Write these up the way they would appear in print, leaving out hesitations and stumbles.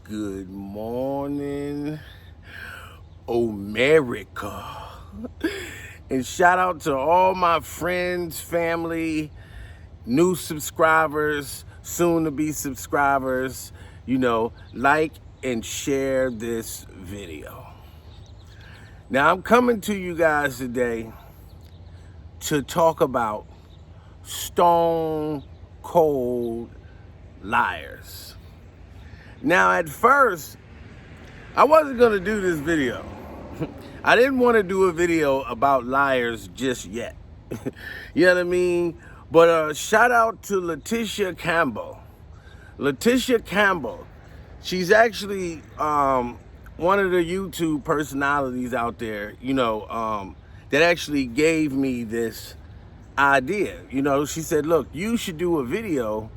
Good morning, America. And shout out to all my friends, family, new subscribers, soon to be subscribers. Like and share this video. Now I'm coming to you guys today to talk about stone cold liars. Now at first, I wasn't gonna do this video. I didn't want to do a video about liars just yet. You know what I mean? But shout out to Letitia Campbell. Letitia Campbell, she's actually one of the YouTube personalities out there, that actually gave me this idea. She said, look, you should do a video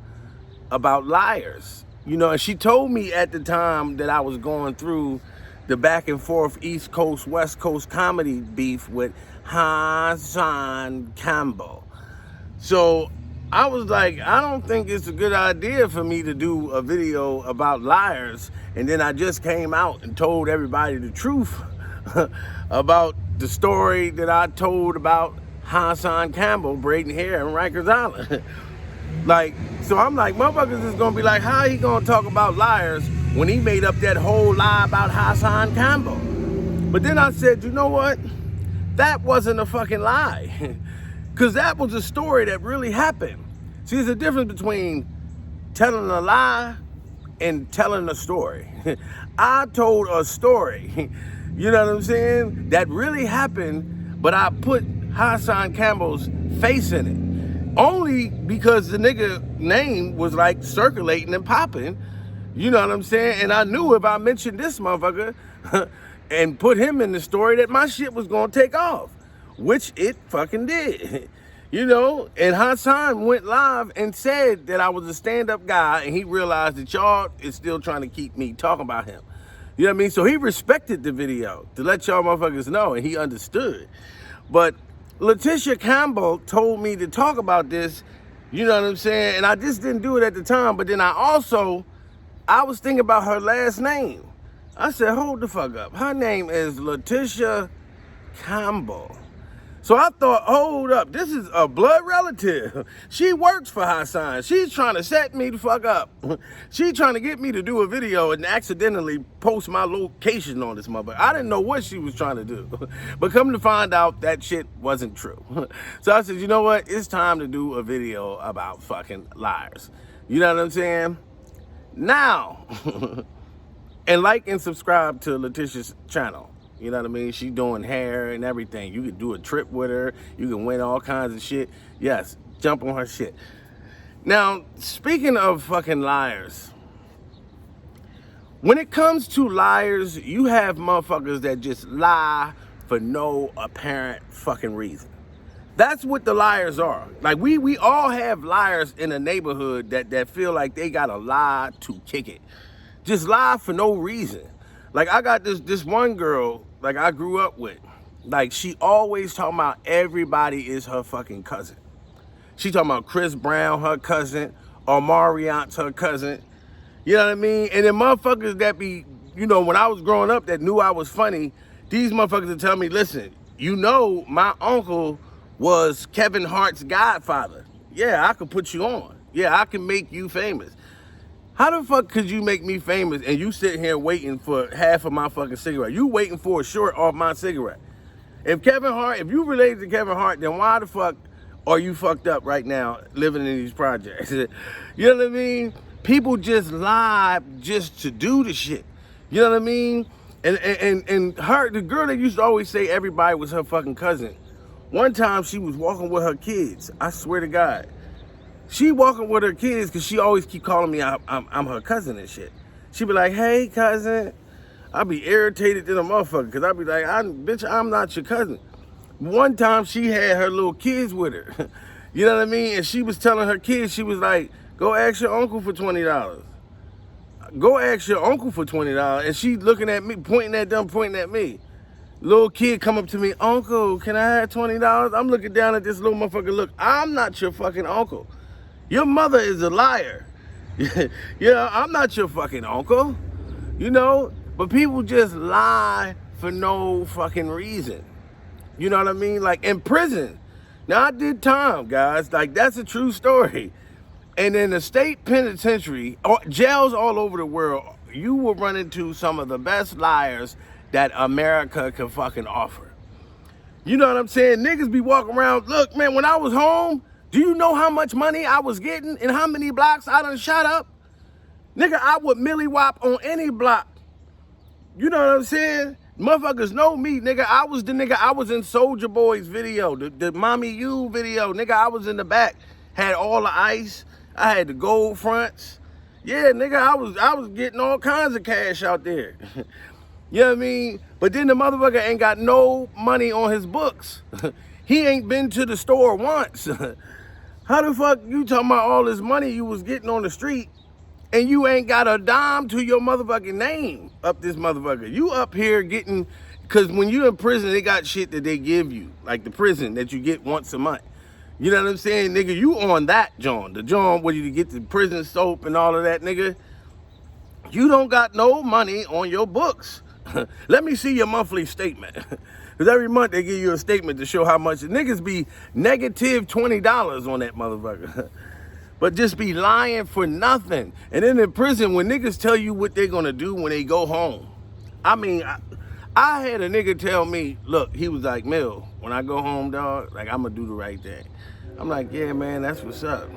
about liars. And she told me at the time that I was going through the back and forth East Coast, West Coast comedy beef with Hassan Campbell. So I was like, I don't think it's a good idea for me to do a video about liars. And then I just came out and told everybody the truth about the story that I told about Hassan Campbell braiding hair in Rikers Island. So I'm like, motherfuckers is gonna be like, how he gonna talk about liars when he made up that whole lie about Hassan Campbell? But then I said, you know what? That wasn't a fucking lie. Because that was a story that really happened. See, there's a difference between telling a lie and telling a story. I told a story, you know what I'm saying? That really happened, but I put Hassan Campbell's face in it. Only because the nigga name was like circulating and popping, you know what I'm saying? And I knew if I mentioned this motherfucker and put him in the story that my shit was gonna take off, which it fucking did. And Hassan went live and said that I was a stand-up guy and he realized that y'all is still trying to keep me talking about him. You know what I mean? So he respected the video to let y'all motherfuckers know, and he understood. But Letitia Campbell told me to talk about this, you know what I'm saying? And I just didn't do it at the time, but then I was thinking about her last name. I said, hold the fuck up. Her name is Letitia Campbell. So I thought, hold up, this is a blood relative. She works for Hassan. She's trying to set me the fuck up. She's trying to get me to do a video and accidentally post my location on this mother. I didn't know what she was trying to do. But come to find out, that shit wasn't true. So I said, you know what? It's time to do a video about fucking liars. You know what I'm saying? Now, and like and subscribe to Letitia's channel. You know what I mean? She doing hair and everything. You can do a trip with her. You can win all kinds of shit. Yes, jump on her shit. Now, speaking of fucking liars, when it comes to liars, you have motherfuckers that just lie for no apparent fucking reason. That's what the liars are. Like, we all have liars in a neighborhood that feel like they gotta lie to kick it. Just lie for no reason. Like, I got this one girl, like, I grew up with. Like, she always talking about everybody is her fucking cousin. She talking about Chris Brown, her cousin, or Mariant's her cousin. You know what I mean? And then motherfuckers that be, when I was growing up that knew I was funny, these motherfuckers would tell me, listen, my uncle was Kevin Hart's godfather. Yeah, I could put you on. Yeah, I can make you famous. How the fuck could you make me famous and you sitting here waiting for half of my fucking cigarette? You waiting for a short off my cigarette. If you related to Kevin Hart, then why the fuck are you fucked up right now living in these projects? You know what I mean? People just lie just to do the shit. You know what I mean? And her, the girl that used to always say everybody was her fucking cousin. One time she was walking with her kids. I swear to God. She walking with her kids because she always keep calling me I'm her cousin and shit. She be like, hey, cousin. I be irritated to the motherfucker because I be like, bitch, I'm not your cousin. One time she had her little kids with her. You know what I mean? And she was telling her kids, she was like, go ask your uncle for $20. Go ask your uncle for $20. And she looking at me, pointing at them, pointing at me. Little kid come up to me, uncle, can I have $20? I'm looking down at this little motherfucker. Look, I'm not your fucking uncle. Your mother is a liar. Yeah, I'm not your fucking uncle. you know? But people just lie for no fucking reason. You know what I mean? Like in prison. Now I did time, guys. Like that's a true story. And in the state penitentiary, or jails all over the world, you will run into some of the best liars that America can fucking offer. You know what I'm saying? Niggas be walking around, look, man, when I was home, do you know how much money I was getting and how many blocks I done shot up? Nigga, I would milli whop on any block. You know what I'm saying? Motherfuckers know me, nigga. I was the nigga, I was in Soulja Boy's video, the Mommy You video. Nigga, I was in the back, had all the ice. I had the gold fronts. Yeah, nigga, I was getting all kinds of cash out there. You know what I mean? But then the motherfucker ain't got no money on his books. He ain't been to the store once. How the fuck you talking about all this money you was getting on the street and you ain't got a dime to your motherfucking name up this motherfucker? You up here getting, cause when you in prison, they got shit that they give you, like the prison that you get once a month. You know what I'm saying, nigga? You on that John, the John where you get the prison soap and all of that, nigga. You don't got no money on your books. Let me see your monthly statement. Because every month they give you a statement to show how much. Niggas be negative $20 on that motherfucker. But just be lying for nothing. And then in prison, when niggas tell you what they're gonna do when they go home. I mean, I had a nigga tell me, look, he was like, Mill, when I go home, dog, like I'm gonna do the right thing. I'm like, yeah, man, that's what's up.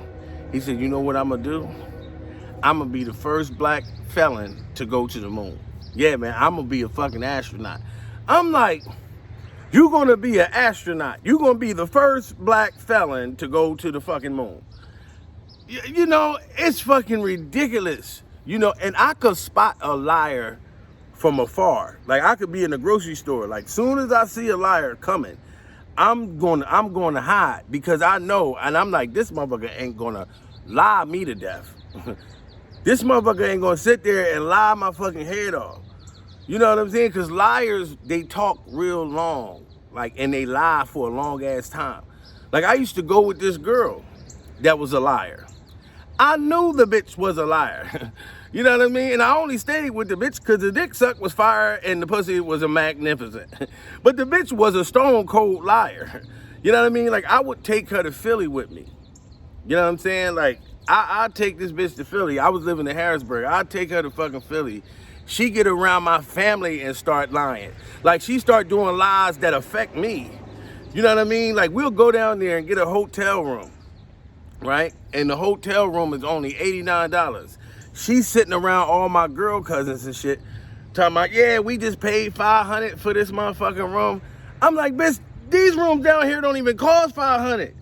He said, you know what I'm gonna do? I'm gonna be the first black felon to go to the moon. Yeah, man, I'm gonna be a fucking astronaut. I'm like, you gonna be an astronaut. You gonna be the first black felon to go to the fucking moon. You know, it's fucking ridiculous. You know, and I could spot a liar from afar. Like I could be in the grocery store. Like soon as I see a liar coming, I'm going to hide because I know, and I'm like, this motherfucker ain't gonna lie me to death. This motherfucker ain't gonna sit there and lie my fucking head off. You know what I'm saying? Because liars, they talk real long, like, and they lie for a long ass time. Like I used to go with this girl that was a liar. I knew the bitch was a liar. You know what I mean? And I only stayed with the bitch because the dick suck was fire and the pussy was a magnificent. But the bitch was a stone cold liar. You know what I mean? Like I would take her to Philly with me. You know what I'm saying? Like I'd take this bitch to Philly. I was living in Harrisburg. I'd take her to fucking Philly. She get around my family and start lying. Like she start doing lies that affect me. You know what I mean? Like we'll go down there and get a hotel room, right? And the hotel room is only $89. She's sitting around all my girl cousins and shit, talking about, yeah, we just paid $500 for this motherfucking room. I'm like, bitch, these rooms down here don't even cost $500.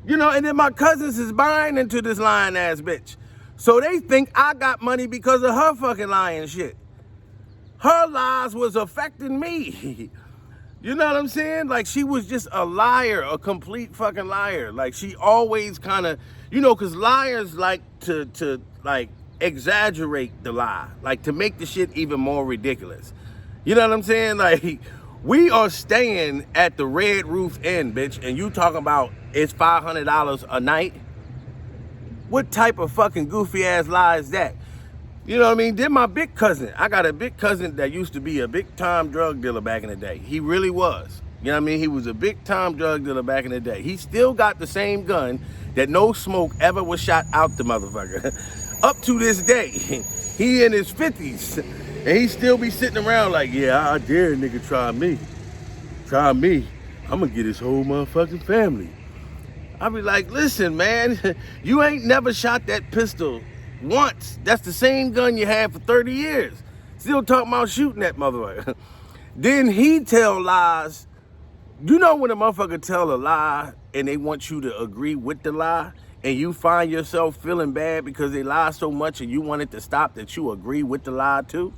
You know, and then my cousins is buying into this lying ass bitch. So they think I got money because of her fucking lying shit. Her lies was affecting me. You know what I'm saying? Like she was just a liar, a complete fucking liar. Like she always kind of, you know, because liars like to like exaggerate the lie, like to make the shit even more ridiculous. You know what I'm saying? Like we are staying at the Red Roof Inn, bitch, and you talking about it's $500 a night? What type of fucking goofy ass lie is that? You know what I mean? Then my big cousin, I got a big cousin that used to be a big time drug dealer back in the day. He really was. You know what I mean? He was a big time drug dealer back in the day. He still got the same gun that no smoke ever was shot out the motherfucker. Up to this day, he in his 50s, and he still be sitting around like, yeah, I dare a nigga try me. Try me. I'm gonna get his whole motherfucking family. I be like, listen, man, you ain't never shot that pistol once. That's the same gun you had for 30 years. Still talking about shooting that motherfucker. Then he tell lies. You know when a motherfucker tell a lie and they want you to agree with the lie and you find yourself feeling bad because they lie so much and you want it to stop that you agree with the lie too?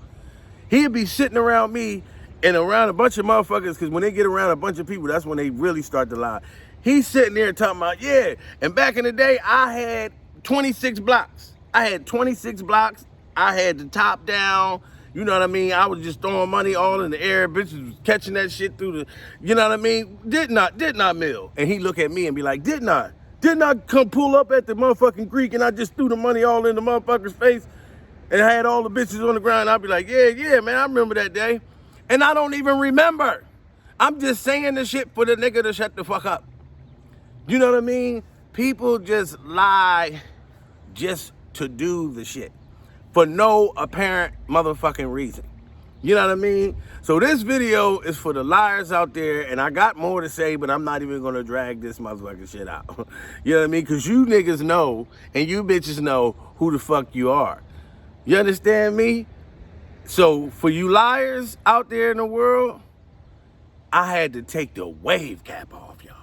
He'd be sitting around me and around a bunch of motherfuckers, because when they get around a bunch of people, that's when they really start to lie. He's sitting there talking about, yeah, and back in the day, I had 26 blocks. I had 26 blocks. I had the top down. You know what I mean? I was just throwing money all in the air. Bitches was catching that shit through the, you know what I mean? Did not Mill? And he look at me and be like, didn't I come pull up at the motherfucking creek and I just threw the money all in the motherfucker's face? and I had all the bitches on the ground. I'd be like, yeah, man, I remember that day. And I don't even remember. I'm just saying the shit for the nigga to shut the fuck up. You know what I mean? People just lie just to do the shit for no apparent motherfucking reason. You know what I mean? So this video is for the liars out there, and I got more to say, but I'm not even gonna drag this motherfucking shit out. You know what I mean? Because you niggas know, and you bitches know who the fuck you are. You understand me? So for you liars out there in the world, I had to take the wave cap off, y'all.